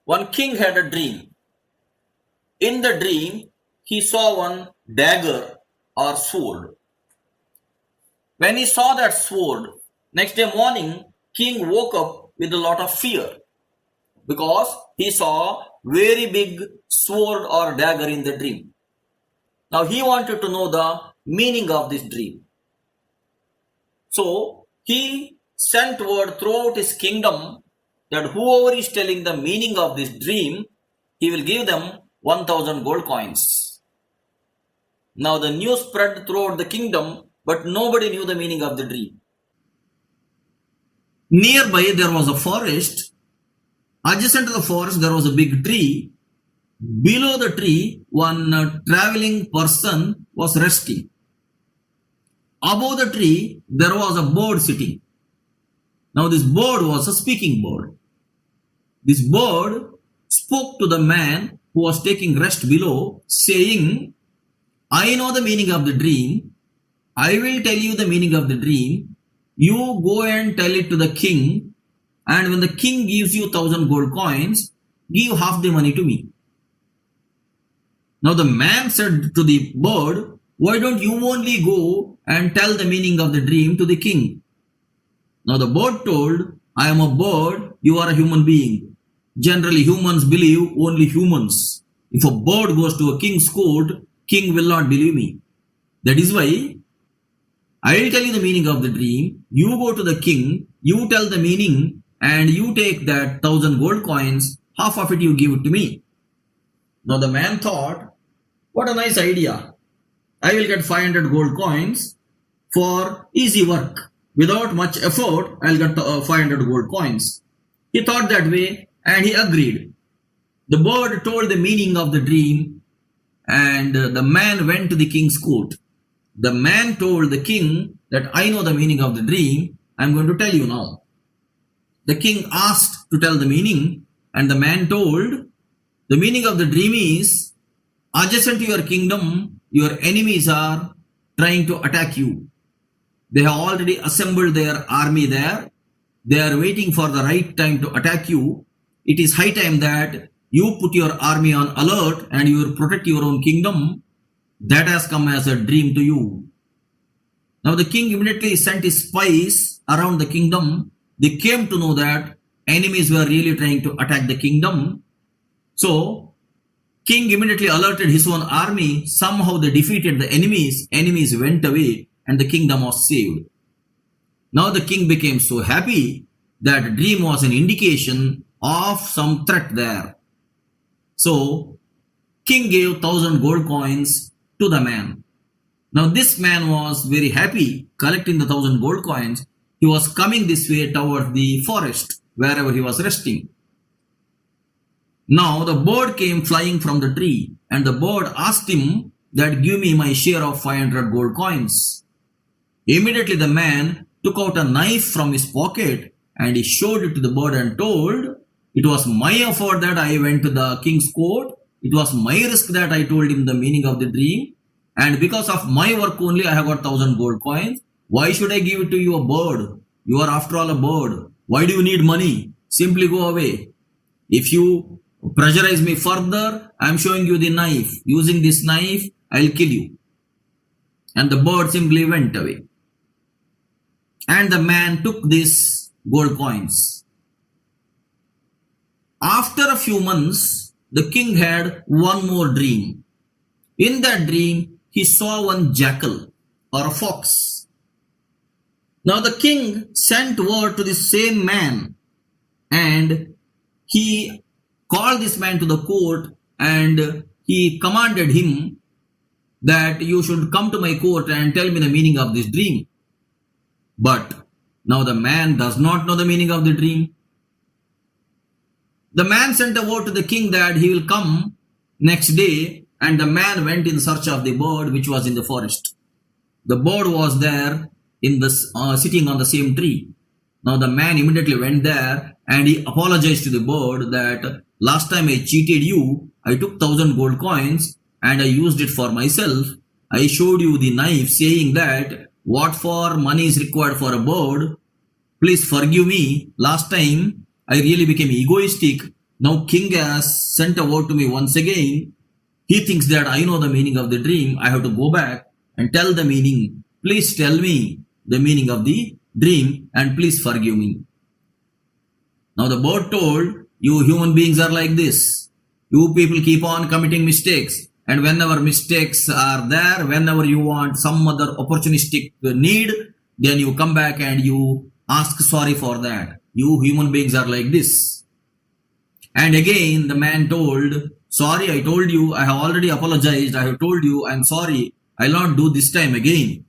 One king had a dream. In the dream, he saw one dagger or sword. When he saw that sword, next day morning, king woke up with a lot of fear because he saw very big sword or dagger in the dream. Now he wanted to know the meaning of this dream. So he sent word throughout his kingdom that whoever is telling the meaning of this dream, he will give them 1000 gold coins. Now the news spread throughout the kingdom, but nobody knew the meaning of the dream. Nearby there was a forest. Adjacent to the forest there was a big tree. Below the tree, one traveling person was resting. Above the tree, there was a bird sitting. Now this bird was a speaking bird. This bird spoke to the man who was taking rest below, saying, I know the meaning of the dream. I will tell you the meaning of the dream. You go and tell it to the king, and when the king gives you 1000 gold coins, give half the money to me. Now the man said to the bird, why don't you only go and tell the meaning of the dream to the king? Now the bird told, I am a bird, you are a human being. Generally humans believe only humans. If a bird goes to a king's court, king will not believe me. That is why I will tell you the meaning of the dream. You go to the king, you tell the meaning, and you take that 1000 gold coins, half of it you give it to me. Now the man thought, what a nice idea. I will get 500 gold coins for easy work. Without much effort, I'll get 500 gold coins. He thought that way and he agreed. The bird told the meaning of the dream and the man went to the king's court. The man told the king that I know the meaning of the dream. I'm going to tell you now. The king asked to tell the meaning and the man told, the meaning of the dream is, adjacent to your kingdom, your enemies are trying to attack you. They have already assembled their army there. They are waiting for the right time to attack you. It is high time that you put your army on alert and you will protect your own kingdom. That has come as a dream to you. Now the king immediately sent his spies around the kingdom. They came to know that enemies were really trying to attack the kingdom. So king immediately alerted his own army. Somehow they defeated the enemies. Enemies went away and the kingdom was saved. Now the king became so happy that dream was an indication of some threat there. So king gave 1000 gold coins to the man. Now this man was very happy collecting the 1000 gold coins. He was coming this way towards the forest wherever he was resting. Now the bird came flying from the tree and the bird asked him that give me my share of 500 gold coins. Immediately the man took out a knife from his pocket and he showed it to the bird and told, it was my effort that I went to the king's court. It was my risk that I told him the meaning of the dream. And because of my work only I have got 1000 gold coins. Why should I give it to you, a bird? You are after all a bird. Why do you need money? Simply go away. If you pressurize me further, I am showing you the knife. Using this knife, I will kill you. And the bird simply went away. And the man took these gold coins. After a few months, the king had one more dream. In that dream, he saw one jackal or a fox. Now the king sent word to the same man and he called this man to the court and he commanded him that you should come to my court and tell me the meaning of this dream. But now the man does not know the meaning of the dream. The man sent a word to the king that he will come next day, and the man went in search of the bird which was in the forest. The bird was there in the sitting on the same tree. Now the man immediately went there and he apologized to the bird that last time I cheated you, I took 1000 gold coins and I used it for myself. I showed you the knife saying that what for money is required for a bird. Please forgive me. Last time I really became egoistic Now king has sent a word to me once again. He thinks that I know the meaning of the dream. I have to go back and tell the meaning. Please tell me the meaning of the dream and please forgive me. Now the bird told, you human beings are like this. You people keep on committing mistakes. And whenever mistakes are there, whenever you want some other opportunistic need, then you come back and you ask sorry for that. You human beings are like this. And again, the man told, sorry, I told you, I have already apologized. I have told you, I'm sorry. I'll not do this time again.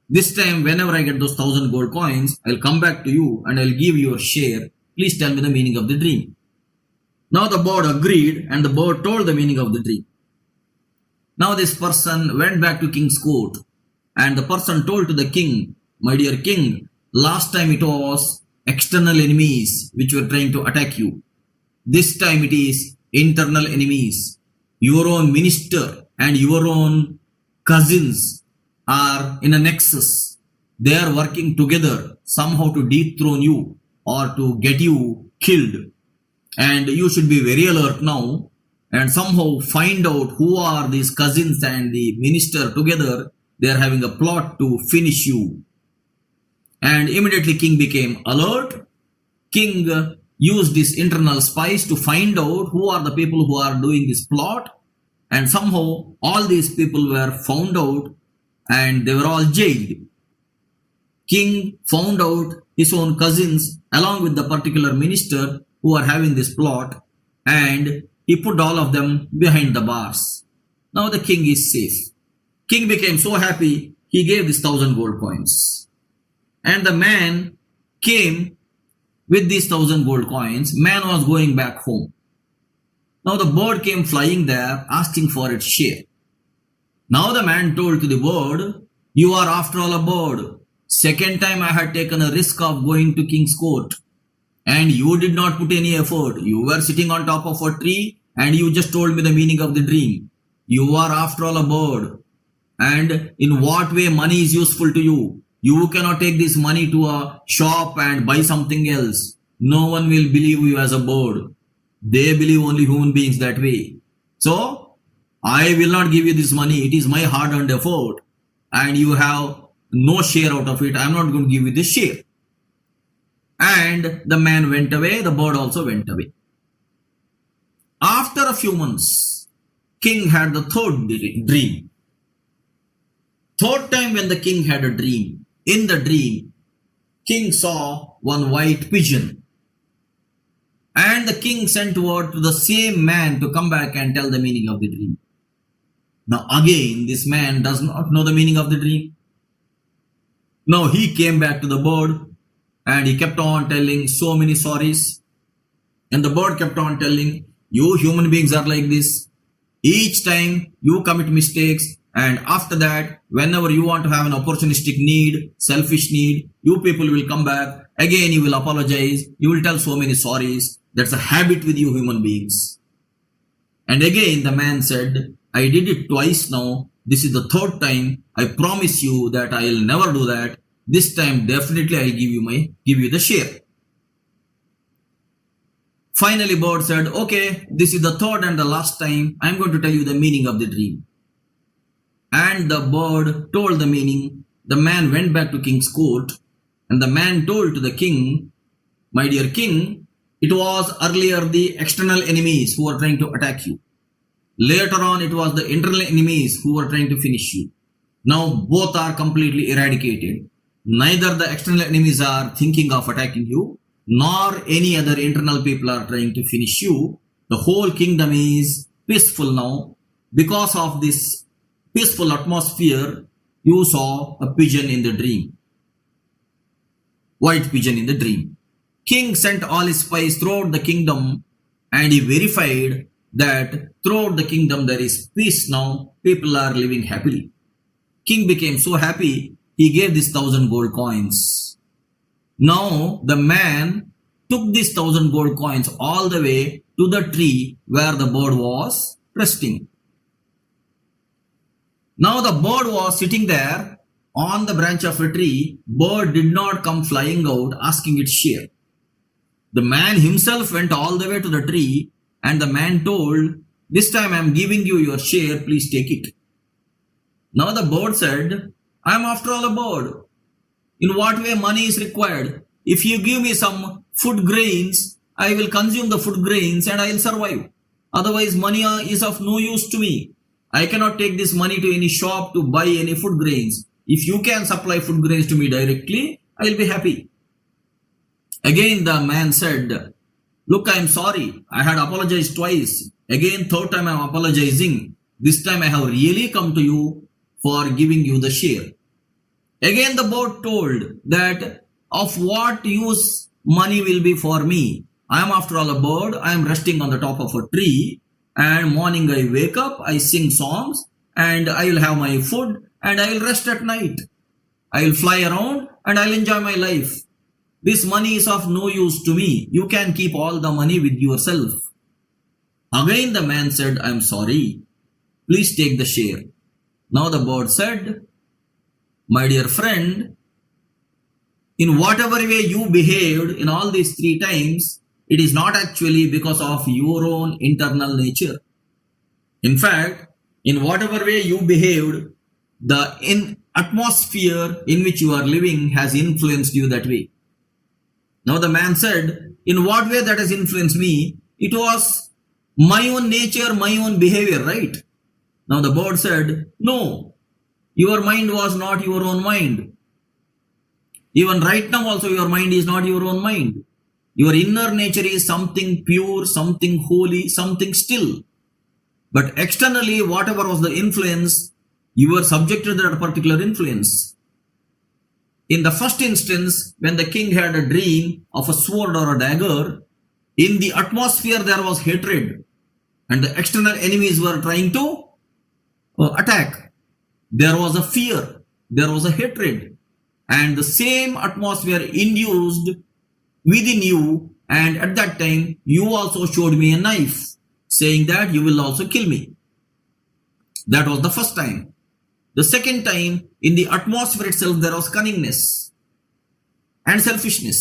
This time, whenever I get those 1,000 gold coins, I'll come back to you and I'll give you your share. Please tell me the meaning of the dream. Now the bird agreed and the bird told the meaning of the dream. Now this person went back to king's court and the person told to the king, my dear king, last time it was external enemies which were trying to attack you. This time it is internal enemies. Your own minister and your own cousins are in a nexus. They are working together somehow to dethrone you or to get you killed. And you should be very alert now and somehow find out who are these cousins and the minister together. They are having a plot to finish you. And immediately king became alert. King used these internal spies to find out who are the people who are doing this plot. And somehow all these people were found out and they were all jailed. King found out his own cousins along with the particular minister who are having this plot and he put all of them behind the bars. Now the king is safe. King became so happy, he gave this 1,000 gold coins. And the man came with these 1,000 gold coins. Man was going back home. Now the bird came flying there asking for its share. Now the man told to the bird, you are after all a bird. Second time I had taken a risk of going to king's court. And you did not put any effort. You were sitting on top of a tree and you just told me the meaning of the dream. You are after all a bird. And in what way money is useful to you? You cannot take this money to a shop and buy something else. No one will believe you as a bird. They believe only human beings that way. So, I will not give you this money. It is my hard-earned effort. And you have no share out of it. I am not going to give you this share. And the man went away. The bird also went away. After a few months, king had the third dream. Third time when the king had a dream, in the dream, king saw one white pigeon. And the king sent word to the same man to come back and tell the meaning of the dream. Now again, this man does not know the meaning of the dream. Now he came back to the bird and he kept on telling so many sorries. And the bird kept on telling, you human beings are like this. Each time you commit mistakes. And after that, whenever you want to have an opportunistic need, selfish need, you people will come back. Again, you will apologize. You will tell so many sorries. That's a habit with you human beings. And again, the man said, I did it twice now. This is the third time. I promise you that I'll never do that. This time, definitely I'll give you the share. Finally, bird said, okay, this is the third and the last time. I'm going to tell you the meaning of the dream. And the bird told the meaning. The man went back to king's court and the man told to the king, my dear king, it was earlier the external enemies who were trying to attack you. Later on, it was the internal enemies who were trying to finish you. Now both are completely eradicated. Neither the external enemies are thinking of attacking you, nor any other internal people are trying to finish you. The whole kingdom is peaceful now. Because of this peaceful atmosphere, you saw a pigeon in the dream. White pigeon in the dream. King sent all his spies throughout the kingdom and he verified that throughout the kingdom there is peace now. People are living happily. King became so happy, he gave this 1,000 gold coins. Now the man took these 1,000 gold coins all the way to the tree where the bird was resting. Now the bird was sitting there on the branch of a tree. Bird did not come flying out asking its share. The man himself went all the way to the tree, and the man told, "This time I am giving you your share, please take it." Now the bird said, "I am after all a bird. In what way money is required? If you give me some food grains, I will consume the food grains and I will survive. Otherwise, money is of no use to me. I cannot take this money to any shop to buy any food grains. If you can supply food grains to me directly, I will be happy." Again the man said, "Look, I am sorry. I had apologized twice. Again, third time I am apologizing. This time I have really come to you for giving you the share." Again the bird told that, "Of what use money will be for me? I am after all a bird. I am resting on the top of a tree, and morning I wake up, I sing songs, and I will have my food, and I will rest at night. I will fly around and I will enjoy my life. This money is of no use to me. You can keep all the money with yourself." Again the man said, "I am sorry. Please take the share." Now the bird said, "My dear friend, in whatever way you behaved in all these 3 times, it is not actually because of your own internal nature. In fact, in whatever way you behaved, the atmosphere in which you are living has influenced you that way." Now the man said, "In what way that has influenced me? It was my own nature, my own behavior, right?" Now the bird said, "No, your mind was not your own mind. Even right now also your mind is not your own mind. Your inner nature is something pure, something holy, something still. But externally, whatever was the influence, you were subjected to that particular influence. In the first instance, when the king had a dream of a sword or a dagger, in the atmosphere there was hatred, and the external enemies were trying to attack. There was a fear, there was a hatred, and the same atmosphere induced within you, and at that time you also showed me a knife, saying that you will also kill me." That was the first time. The second time, in the atmosphere itself there was cunningness and selfishness.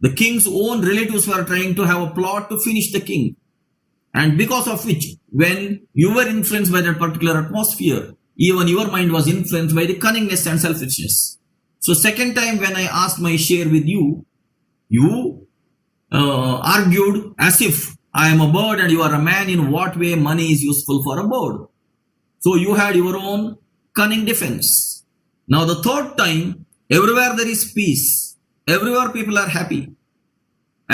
The king's own relatives were trying to have a plot to finish the king, and because of which, when you were influenced by that particular atmosphere, even your mind was influenced by the cunningness and selfishness. So second time when I asked my share with you, you argued as if I am a bird and you are a man. In what way money is useful for a bird? So you had your own cunning defense. Now the third time, everywhere there is peace, everywhere people are happy,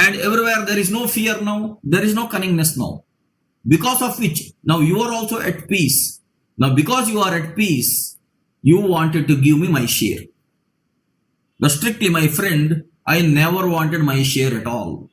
and everywhere there is no fear now, there is no cunningness now. Because of which, now you are also at peace. Now because you are at peace, you wanted to give me my share. But strictly, my friend, I never wanted my share at all.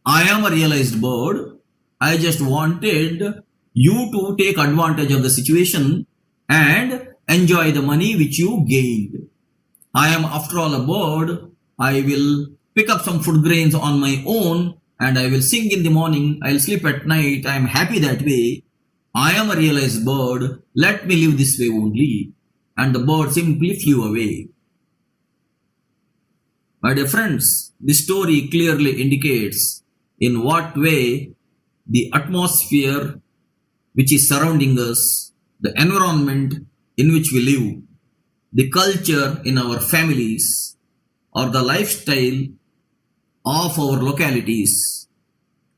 I am a realized bird. I just wanted you to take advantage of the situation and enjoy the money which you gained. I am after all a bird. I will pick up some food grains on my own and I will sing in the morning. I will sleep at night. I am happy that way. I am a realized bird. Let me live this way only. And the bird simply flew away. My dear friends, this story clearly indicates in what way the atmosphere which is surrounding us, the environment in which we live, the culture in our families, or the lifestyle of our localities,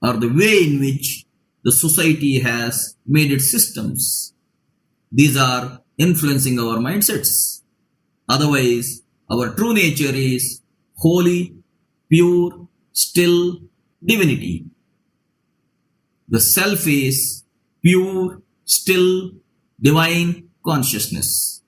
or the way in which the society has made its systems. These are influencing our mindsets. Otherwise, our true nature is holy, pure, still divinity. The self is pure, still, divine consciousness.